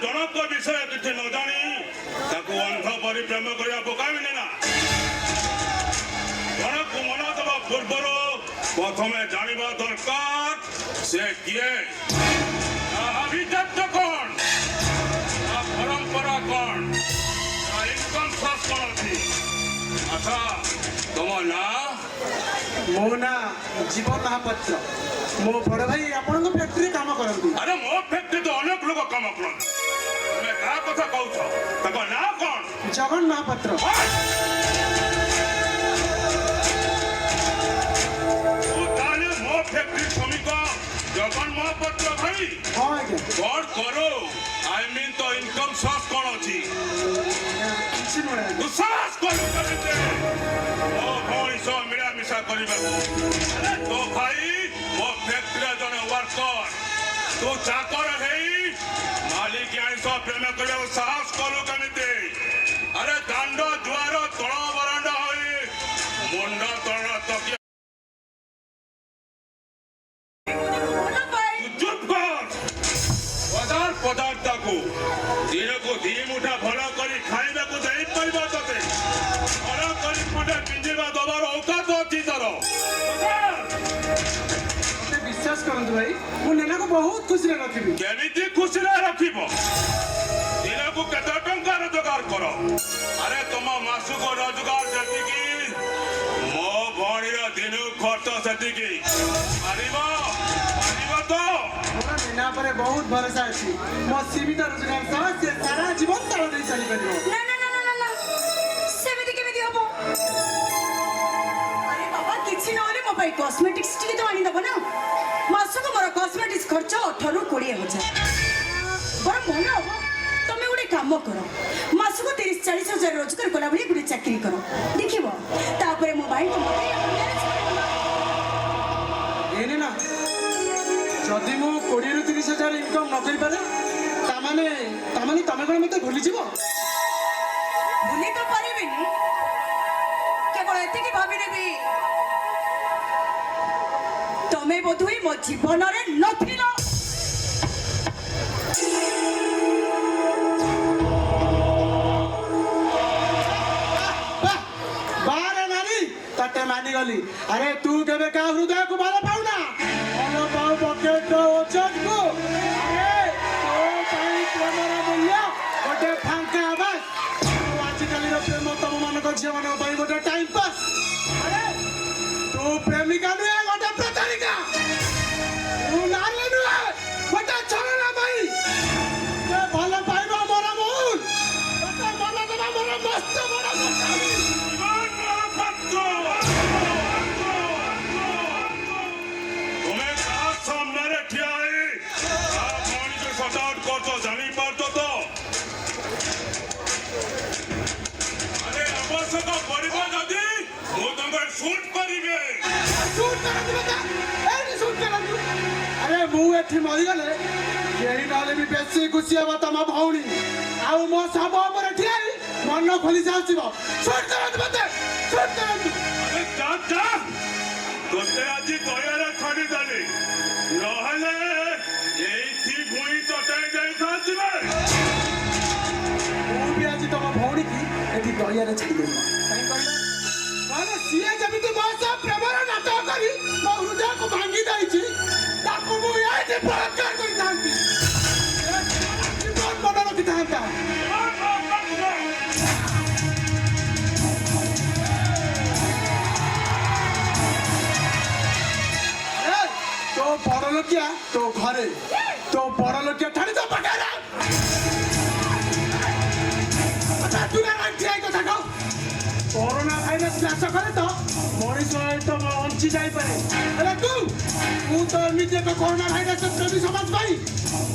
जनक विषय किसी न जानी अंध परि प्रेम करने पकाबी ना जनक को मना देवा पूर्वर प्रथम जानवा दरकार से किए अभिजात कौन परंपरा कौन इनकम सोर्स कौन अच्छी अच्छा तुम ना मो ना जीवन महापात्र मो बड़ भाई आपण फैक्ट्री काम करती। अरे मो फैक्ट्री तो अनेक लोग काम करते तुम्हें क्या कथा कहूँ ना कौन जगन महापात्र मो फैक्ट्री श्रमिक जगन महापात्र भाई हाँ आज्ञा कौन करो आई मीन तो इनकम सोर्स कौन अच्छी विश्वास कर मो भौणी सह मिलामिशा करने तो भाई मो फैक्ट्री जन वर्कर तू चाकर है मालिक आईस प्रेम करने साहस करू कमी अरे दांड जुआर तल बरांडा हो मुंड तल तकिया पदार्थ को दिन को दी मुठा भल कर खाइबा को दे परिबा तते भल कर मुठा पिंजिबा दबार औकात अछि तोर विश्वास करंतु भाई मु नेना को बहुत खुशी रखिबी केमिति खुशी रखिबो दिन को केते टंका रोजगार करो अरे तुम मासुक रोजगार जति की मो भणी रो दिन खर्च सेति की आरिबो तो नेना पर बहुत भरोसा अछि मो सीमित रोजगार सह से सारा जीवन तळ दे चली परिबो ना ना ना ना ना सेमिति केमिति हबो अरे बाबा किछि न होले मो भाई कॉस्मेटिक्स टिके तो आनी दबो ना मासको मोर कॉस्मेटिक्स खर्च 18 ରୁ 20,000 बड़ मन हबो तमे गुडे काम करो मासको 30-40 हजार रोजगार कला बली गुडे चाकरी करो देखिबो तापरे मोबाइल को एने ना जदि मु 20 ରୁ 30 हजार इनकम न करि पारे तामाने तमे कोन मते भूली जीवो भूली तो परिबिनी केवल एते की भाबी नेबी तमे बोधुई मो जीवन रे नथिलो बारे नानी तटे मानी गली अरे तू केबे का हृदय को भलो पाउना भलो पाउ पकेट ओचट को अरे तो पाई प्रेमर मूल्य गोटे फांका बस आज काली रो प्रेम तम मन को जीवन पाई गोटे टाइम पास अरे तू प्रेमिका नु गोटे प्रतारिका तू नाले नु गोटे छलना भाई ते भलो पाइबो मोर मूल तते मन देबा मोर मस्त बड़ मस्तानी तुम्हें सामने रखिया है आप पानी को सटाउट कर तो जानी पार तो अरे आवश्यक परिबा जदी मो तंगे शूट करिवे शूट करत बता एनी शूट करत अरे मु एठी मरि गले केही नाले भी बेसी खुशी हबा तमा भौणी आउ मो सब हमर ठियाई मन खोली जाउछिबो शूट करत बता शूट करत अरे जा तोते आज दयारे छाड़ी दली नहले एथि भुई तोते जाई थासिबे मु भी आज तमा भौणी की एठी दयारे छाड़ी देबो काई कहला माने सिए जमिति मो सब प्रेमर नाटक करी मो हृदय को भांगी दैछि ताको मु एठी बलात्कार करि थांती जीवन बड़ रखि थांता तो बड़ लोकिया तो घरे तो बड़ लोकिया ठाणी तो पकाला अच्छा तू ना ठीक कथा कह कोरोना भाइरस नाश करे तो मनीष तो बंची जाई पारे अरे तू तो एमती एक कोरोना भाइरस प्रेमी समाज भाई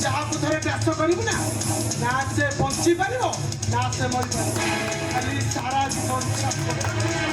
जहाँ को थोड़े नाश करू ना से बंची पार ना से मरी पार खाली सारा जीवन